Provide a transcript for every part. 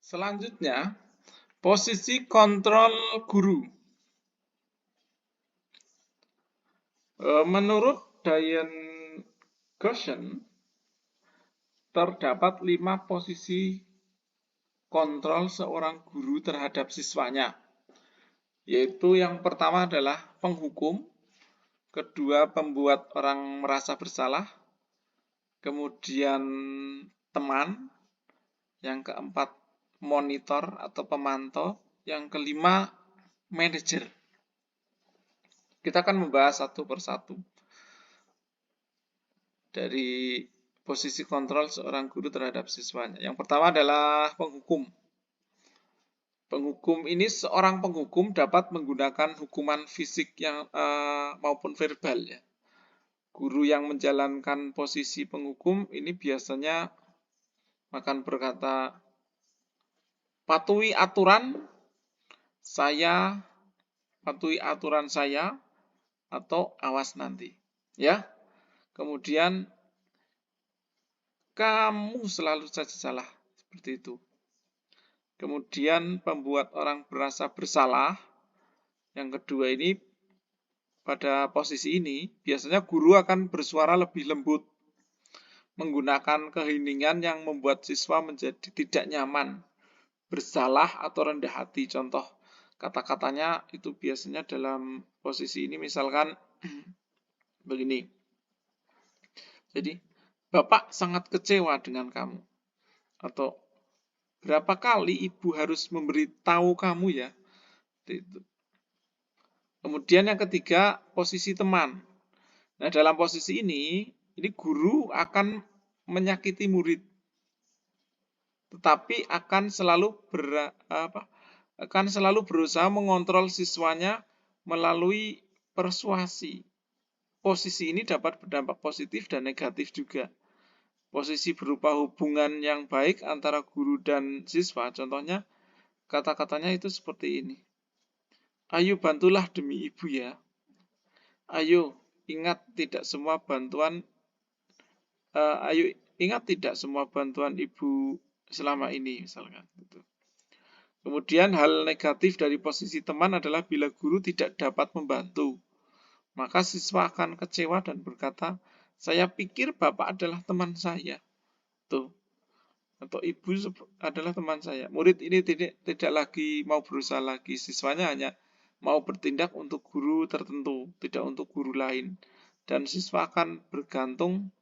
Selanjutnya, posisi kontrol guru. Menurut Diane Goshen, terdapat 5 posisi kontrol seorang guru terhadap siswanya, yaitu yang pertama adalah penghukum, kedua pembuat orang merasa bersalah, kemudian teman, yang keempat monitor atau pemantau, yang kelima manajer. Kita akan membahas satu persatu dari posisi kontrol seorang guru terhadap siswanya. Yang pertama adalah penghukum. Penghukum ini seorang penghukum dapat menggunakan hukuman fisik yang maupun verbal ya. Guru yang menjalankan posisi penghukum ini biasanya akan berkata, patuhi aturan saya, atau awas nanti. Ya. Kemudian kamu selalu saja salah, seperti itu. Kemudian pembuat orang merasa bersalah. Yang kedua ini, pada posisi ini, biasanya guru akan bersuara lebih lembut, menggunakan keheningan yang membuat siswa menjadi tidak nyaman, bersalah atau rendah hati. Contoh kata-katanya itu biasanya dalam posisi ini misalkan begini. Jadi, Bapak sangat kecewa dengan kamu. Atau, berapa kali ibu harus memberitahu kamu ya? Itu. Kemudian yang ketiga, posisi teman. Nah, dalam posisi ini guru akan menyakiti murid. Tetapi akan selalu berusaha mengontrol siswanya melalui persuasi. Posisi ini dapat berdampak positif dan negatif juga. Posisi berupa hubungan yang baik antara guru dan siswa, contohnya kata-katanya itu seperti ini. Ayo bantulah demi ibu ya. Ayo ingat tidak semua bantuan ibu selama ini misalkan. Kemudian hal negatif dari posisi teman adalah bila guru tidak dapat membantu. Maka siswa akan kecewa dan berkata, saya pikir Bapak adalah teman saya. Tuh. Atau ibu adalah teman saya. Murid ini tidak lagi mau berusaha lagi. Siswanya hanya mau bertindak untuk guru tertentu, tidak untuk guru lain. Dan siswa akan bergantung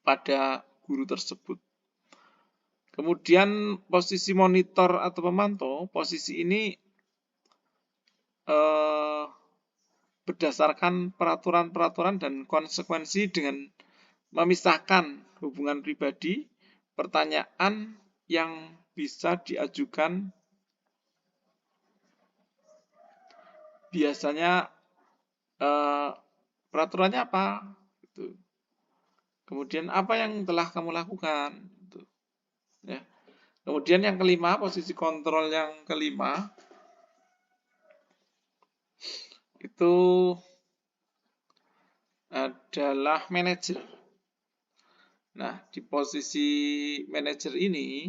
pada guru tersebut. Kemudian posisi monitor atau pemantau, posisi ini berdasarkan peraturan-peraturan dan konsekuensi dengan memisahkan hubungan pribadi, pertanyaan yang bisa diajukan biasanya peraturannya apa? Kemudian apa yang telah kamu lakukan? Ya. Kemudian yang kelima, posisi kontrol yang kelima itu adalah manajer. Nah, di posisi manajer ini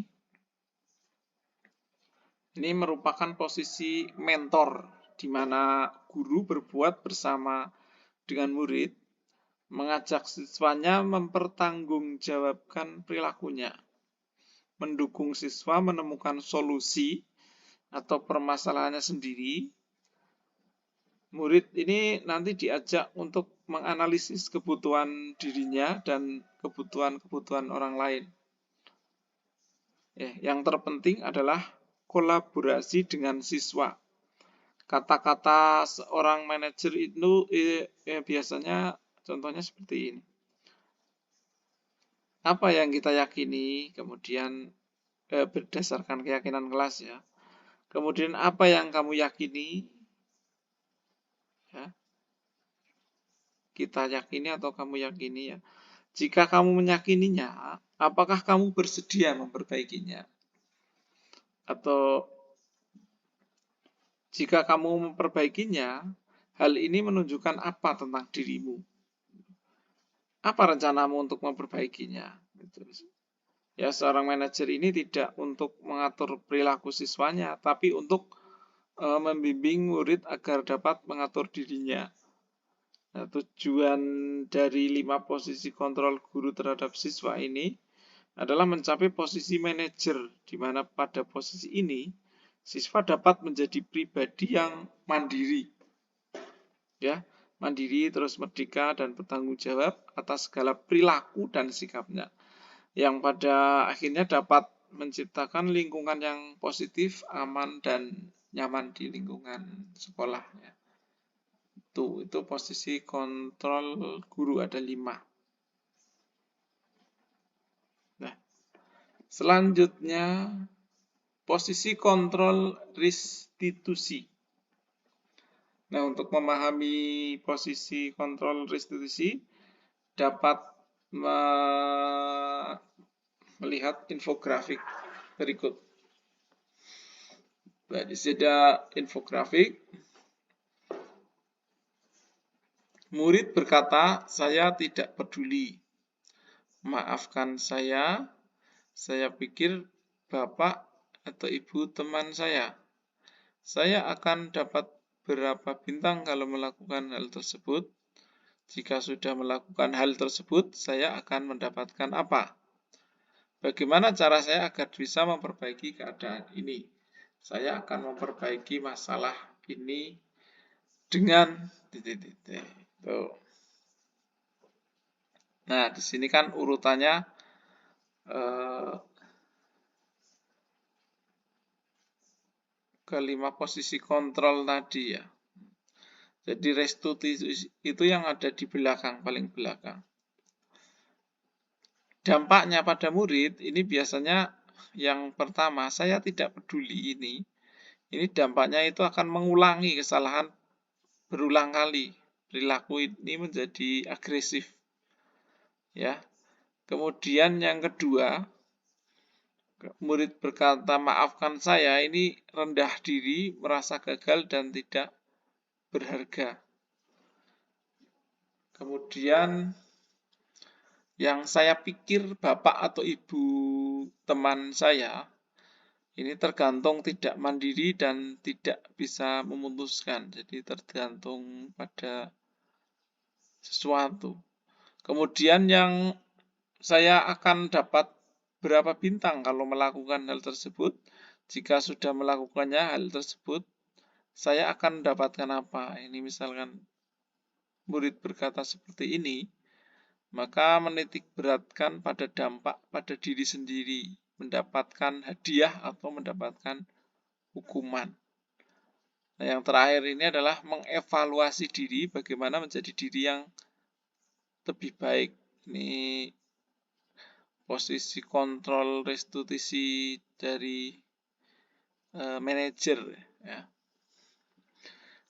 merupakan posisi mentor, di mana guru berbuat bersama dengan murid, mengajak siswanya mempertanggungjawabkan perilakunya, mendukung siswa menemukan solusi atau permasalahannya sendiri. Murid ini nanti diajak untuk menganalisis kebutuhan dirinya dan kebutuhan orang lain. Yang terpenting adalah kolaborasi dengan siswa. Kata-kata seorang manajer itu biasanya contohnya seperti ini. Apa yang kita yakini, kemudian berdasarkan keyakinan kelas ya. Kemudian apa yang kamu yakini, ya. Kita yakini atau kamu yakini ya. Jika kamu meyakininya, apakah kamu bersedia memperbaikinya? Atau jika kamu memperbaikinya, hal ini menunjukkan apa tentang dirimu? Apa rencanamu untuk memperbaikinya? Ya, seorang manajer ini tidak untuk mengatur perilaku siswanya, tapi untuk membimbing murid agar dapat mengatur dirinya. Nah, tujuan dari 5 posisi kontrol guru terhadap siswa ini adalah mencapai posisi manajer, di mana pada posisi ini siswa dapat menjadi pribadi yang mandiri, ya, mandiri terus merdeka dan bertanggung jawab atas segala perilaku dan sikapnya, yang pada akhirnya dapat menciptakan lingkungan yang positif, aman, dan nyaman di lingkungan sekolahnya. Itu posisi kontrol guru ada 5. Nah, selanjutnya posisi kontrol restitusi. Nah, untuk memahami posisi kontrol restitusi dapat melihat infografik berikut. Nah, di sini ada infografik. Murid berkata, "Saya tidak peduli. Maafkan saya pikir Bapak atau Ibu teman saya. Saya akan dapat berapa bintang kalau melakukan hal tersebut? Jika sudah melakukan hal tersebut, saya akan mendapatkan apa? Bagaimana cara saya agar bisa memperbaiki keadaan ini? Saya akan memperbaiki masalah ini dengan titik-titik." Tuh. Nah, di sini kan urutannya kelima posisi kontrol tadi ya. Jadi restitusi itu yang ada di belakang, paling belakang. Dampaknya pada murid ini biasanya yang pertama, saya tidak peduli ini. Ini dampaknya itu akan mengulangi kesalahan berulang kali. Perilaku ini menjadi agresif. Ya. Kemudian yang kedua, murid berkata, "Maafkan saya," ini rendah diri, merasa gagal dan tidak berharga. Kemudian yang saya pikir Bapak atau Ibu teman saya ini tergantung tidak mandiri dan tidak bisa memutuskan. Jadi tergantung pada sesuatu. Kemudian yang saya akan dapat berapa bintang kalau melakukan hal tersebut. Jika sudah melakukannya hal tersebut, saya akan mendapatkan apa? Ini misalkan murid berkata seperti ini, maka menitik beratkan pada dampak pada diri sendiri, mendapatkan hadiah atau mendapatkan hukuman. Nah, yang terakhir ini adalah mengevaluasi diri, bagaimana menjadi diri yang lebih baik. Ini posisi kontrol restitusi dari manajer. Ya.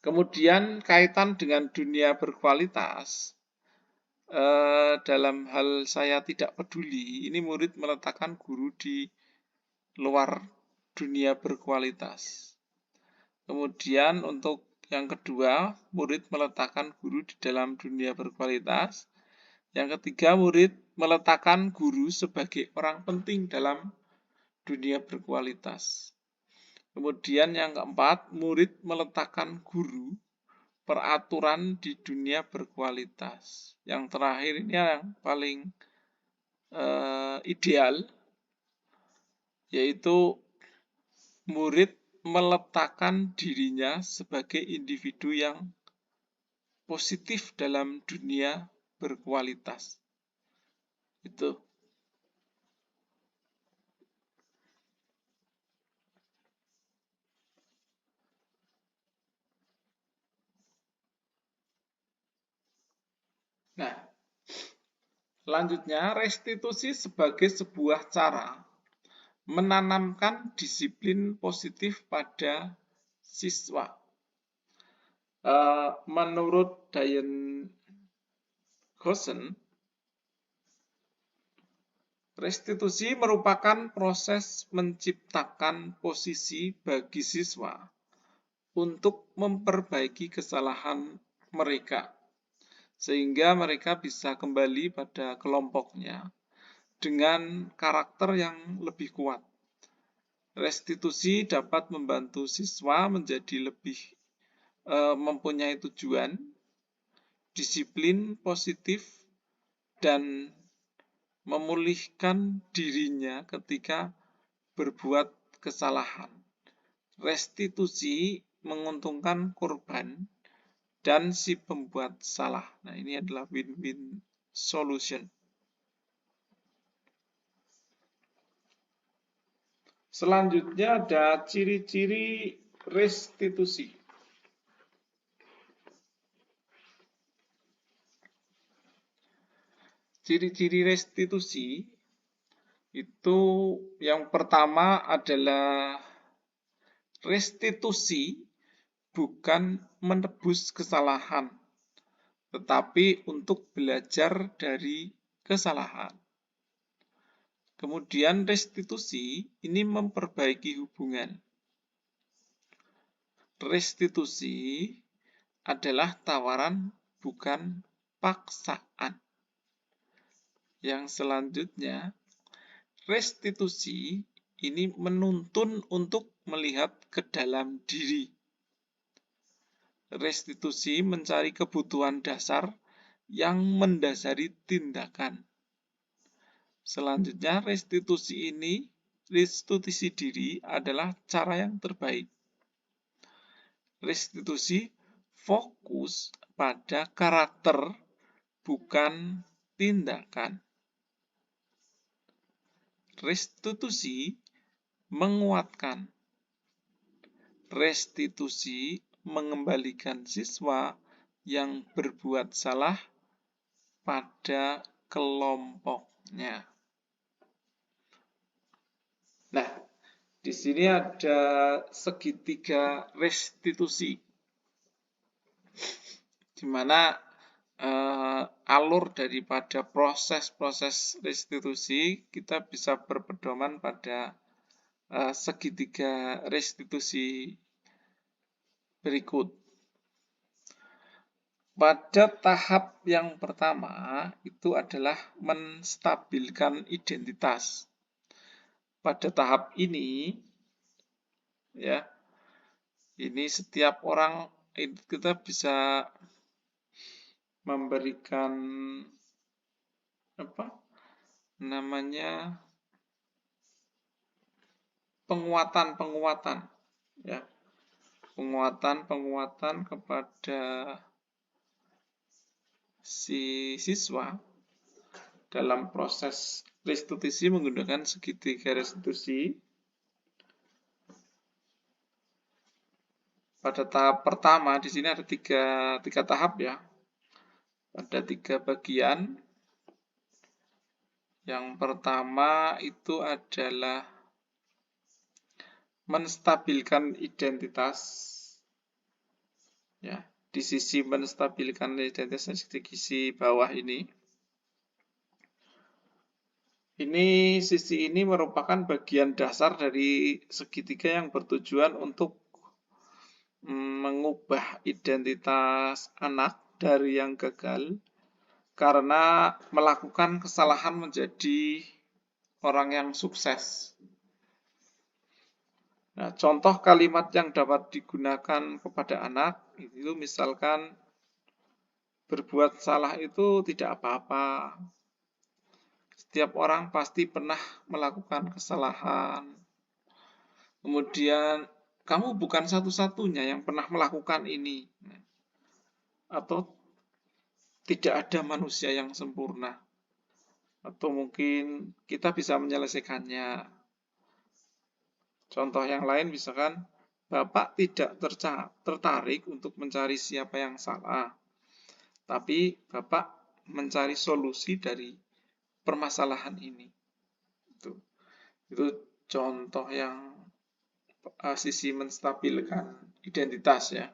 Kemudian kaitan dengan dunia berkualitas. Dalam hal saya tidak peduli, ini murid meletakkan guru di luar dunia berkualitas. Kemudian untuk yang kedua, murid meletakkan guru di dalam dunia berkualitas. Yang ketiga, murid meletakkan guru sebagai orang penting dalam dunia berkualitas. Kemudian yang keempat, murid meletakkan guru peraturan di dunia berkualitas. Yang terakhir ini yang paling ideal, yaitu murid meletakkan dirinya sebagai individu yang positif dalam dunia berkualitas. Itu. Nah, selanjutnya restitusi sebagai sebuah cara menanamkan disiplin positif pada siswa. Menurut Diane Gossen, restitusi merupakan proses menciptakan posisi bagi siswa untuk memperbaiki kesalahan mereka, sehingga mereka bisa kembali pada kelompoknya dengan karakter yang lebih kuat. Restitusi dapat membantu siswa menjadi lebih mempunyai tujuan, disiplin positif, dan memulihkan dirinya ketika berbuat kesalahan. Restitusi menguntungkan korban dan si pembuat salah. Nah, ini adalah win-win solution. Selanjutnya ada ciri-ciri restitusi. Ciri-ciri restitusi itu yang pertama adalah restitusi bukan menebus kesalahan, tetapi untuk belajar dari kesalahan. Kemudian restitusi ini memperbaiki hubungan. Restitusi adalah tawaran, bukan paksaan. Yang selanjutnya, restitusi ini menuntun untuk melihat ke dalam diri. Restitusi mencari kebutuhan dasar yang mendasari tindakan. Selanjutnya, restitusi diri adalah cara yang terbaik. Restitusi fokus pada karakter, bukan tindakan. Restitusi menguatkan. Restitusi mengembalikan siswa yang berbuat salah pada kelompoknya. Nah, di sini ada segitiga restitusi, di mana alur daripada proses-proses restitusi kita bisa berpedoman pada segitiga restitusi berikut. Pada tahap yang pertama itu adalah menstabilkan identitas. Pada tahap ini, ya, ini setiap orang kita bisa memberikan penguatan, ya, penguatan kepada si siswa dalam proses restitusi menggunakan segitiga restitusi. Pada tahap pertama di sini ada tiga tahap, ya. Ada 3 bagian. Yang pertama itu adalah menstabilkan identitas. Ya, di sisi menstabilkan identitas di sisi bawah ini. Sisi ini merupakan bagian dasar dari segitiga yang bertujuan untuk mengubah identitas anak dari yang gagal karena melakukan kesalahan menjadi orang yang sukses. Nah, contoh kalimat yang dapat digunakan kepada anak itu misalkan berbuat salah itu tidak apa-apa. Setiap orang pasti pernah melakukan kesalahan. Kemudian kamu bukan satu-satunya yang pernah melakukan ini. Atau tidak ada manusia yang sempurna. Atau mungkin kita bisa menyelesaikannya. Contoh yang lain misalkan, Bapak tidak tertarik untuk mencari siapa yang salah. Tapi Bapak mencari solusi dari permasalahan ini. Itu contoh yang sisi menstabilkan identitas, ya.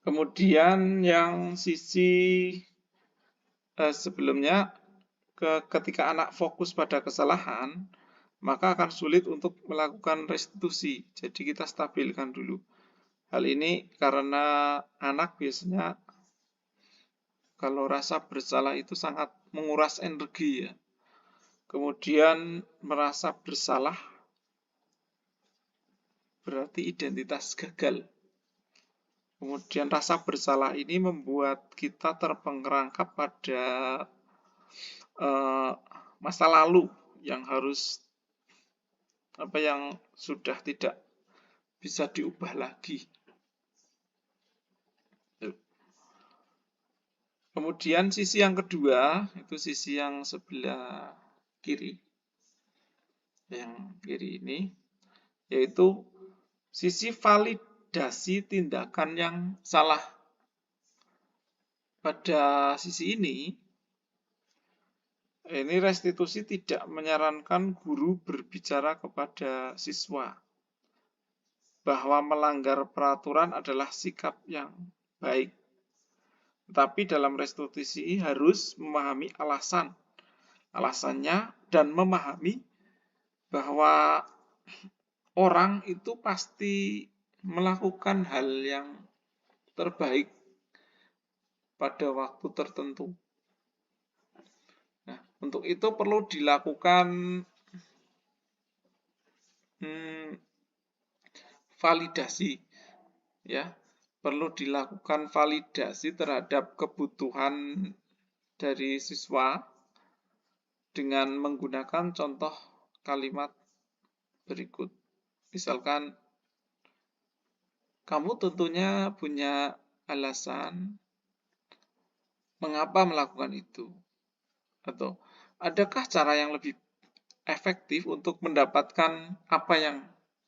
Kemudian yang sisi sebelumnya, ketika anak fokus pada kesalahan, maka akan sulit untuk melakukan restitusi. Jadi kita stabilkan dulu. Hal ini karena anak biasanya kalau rasa bersalah itu sangat menguras energi ya. Kemudian merasa bersalah berarti identitas gagal. Kemudian rasa bersalah ini membuat kita terperangkap pada masa lalu yang yang sudah tidak bisa diubah lagi. Kemudian sisi yang kedua itu sisi yang sebelah kiri. Yang kiri ini yaitu sisi validasi tindakan yang salah. Pada sisi ini restitusi tidak menyarankan guru berbicara kepada siswa bahwa melanggar peraturan adalah sikap yang baik. Tetapi dalam restitusi harus memahami alasannya dan memahami bahwa orang itu pasti melakukan hal yang terbaik pada waktu tertentu. Nah, untuk itu perlu dilakukan validasi, ya, perlu dilakukan validasi terhadap kebutuhan dari siswa dengan menggunakan contoh kalimat berikut. Misalkan, kamu tentunya punya alasan mengapa melakukan itu. Atau, adakah cara yang lebih efektif untuk mendapatkan apa yang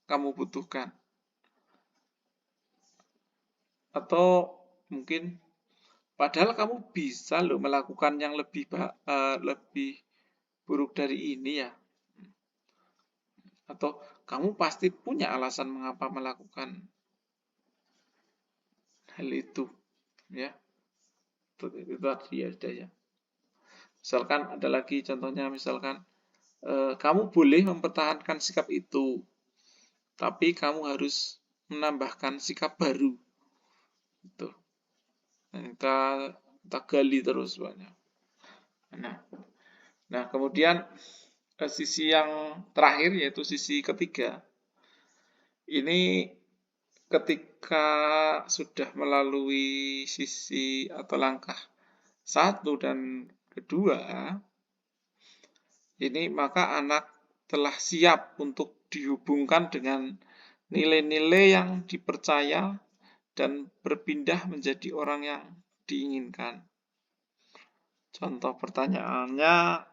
kamu butuhkan? Atau mungkin, padahal kamu bisa loh melakukan yang lebih buruk dari ini ya. Atau kamu pasti punya alasan mengapa melakukan hal itu, ya. Itu tadi ada ya. Misalkan ada lagi contohnya, misalkan kamu boleh mempertahankan sikap itu, tapi kamu harus menambahkan sikap baru. Itu. Nah, kita gali terus banyak. Nah, kemudian sisi yang terakhir yaitu sisi ketiga. Ini ketika sudah melalui sisi atau langkah 1 dan kedua, ini maka anak telah siap untuk dihubungkan dengan nilai-nilai yang dipercaya dan berpindah menjadi orang yang diinginkan. Contoh pertanyaannya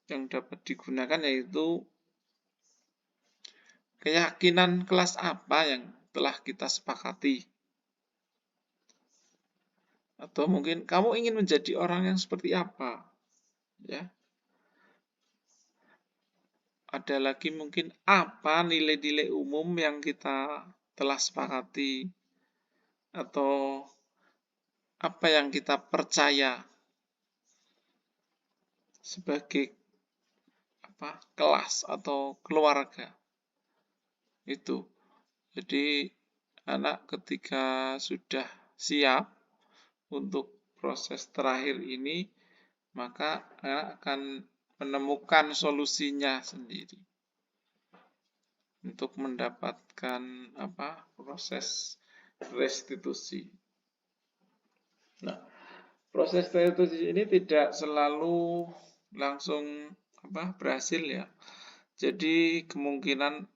yang dapat digunakan yaitu keyakinan kelas apa yang telah kita sepakati. Atau mungkin kamu ingin menjadi orang yang seperti apa? Ya. Ada lagi mungkin apa nilai-nilai umum yang kita telah sepakati. Atau apa yang kita percaya sebagai kelas atau keluarga. Itu. Jadi anak ketika sudah siap untuk proses terakhir ini, maka anak akan menemukan solusinya sendiri untuk mendapatkan proses restitusi. Nah, proses restitusi ini tidak selalu langsung berhasil ya. Jadi kemungkinan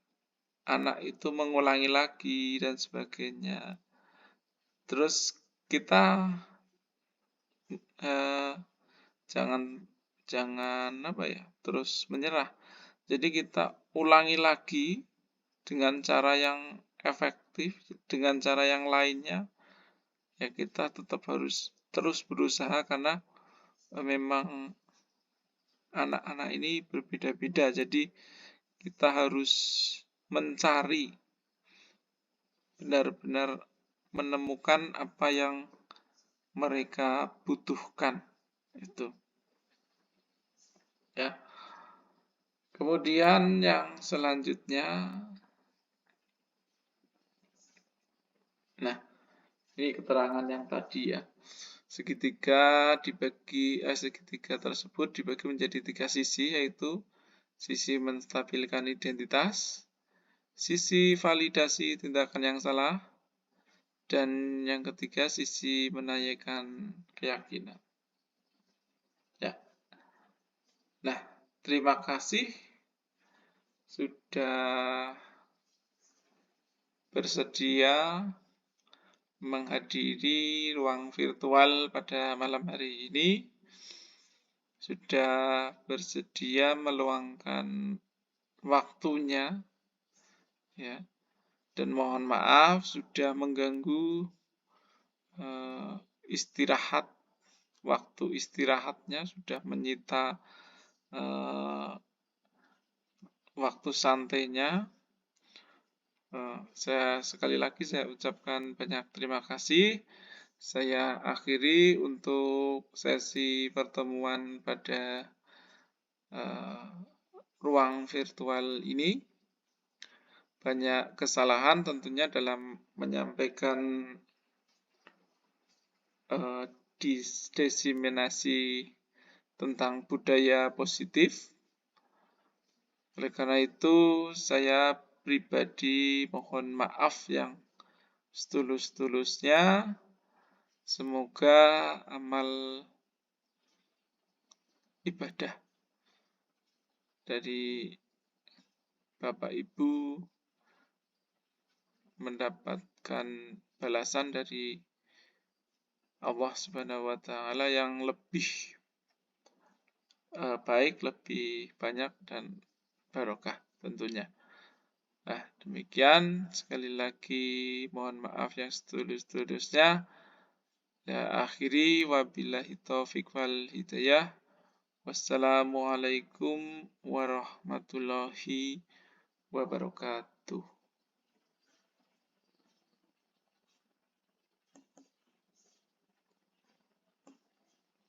anak itu mengulangi lagi dan sebagainya. Terus kita jangan terus menyerah. Jadi kita ulangi lagi dengan cara yang efektif, dengan cara yang lainnya. Ya kita tetap harus terus berusaha karena memang anak-anak ini berbeda-beda. Jadi kita harus mencari benar-benar menemukan apa yang mereka butuhkan itu. Ya. Kemudian yang selanjutnya, nah ini keterangan yang tadi ya. segitiga tersebut dibagi menjadi 3 sisi, yaitu sisi menstabilkan identitas, sisi validasi tindakan yang salah, dan yang ketiga sisi menaikkan keyakinan. Ya. Nah, terima kasih sudah bersedia menghadiri ruang virtual pada malam hari ini, sudah bersedia meluangkan waktunya, ya, dan mohon maaf sudah mengganggu istirahat, waktu istirahatnya sudah menyita waktu santainya. Sekali lagi saya ucapkan banyak terima kasih. Saya akhiri untuk sesi pertemuan pada ruang virtual ini. Banyak kesalahan tentunya dalam menyampaikan diseminasi tentang budaya positif. Oleh karena itu, saya pribadi mohon maaf yang setulus-tulusnya. Semoga amal ibadah dari Bapak Ibu mendapatkan balasan dari Allah Subhanahu wa Ta'ala yang lebih baik, lebih banyak, dan barokah tentunya. Nah, demikian. Sekali lagi mohon maaf yang setulus-tulusnya. Ya, akhiri wabillahi taufiq wal hidayah. Wassalamualaikum warahmatullahi wabarakatuh.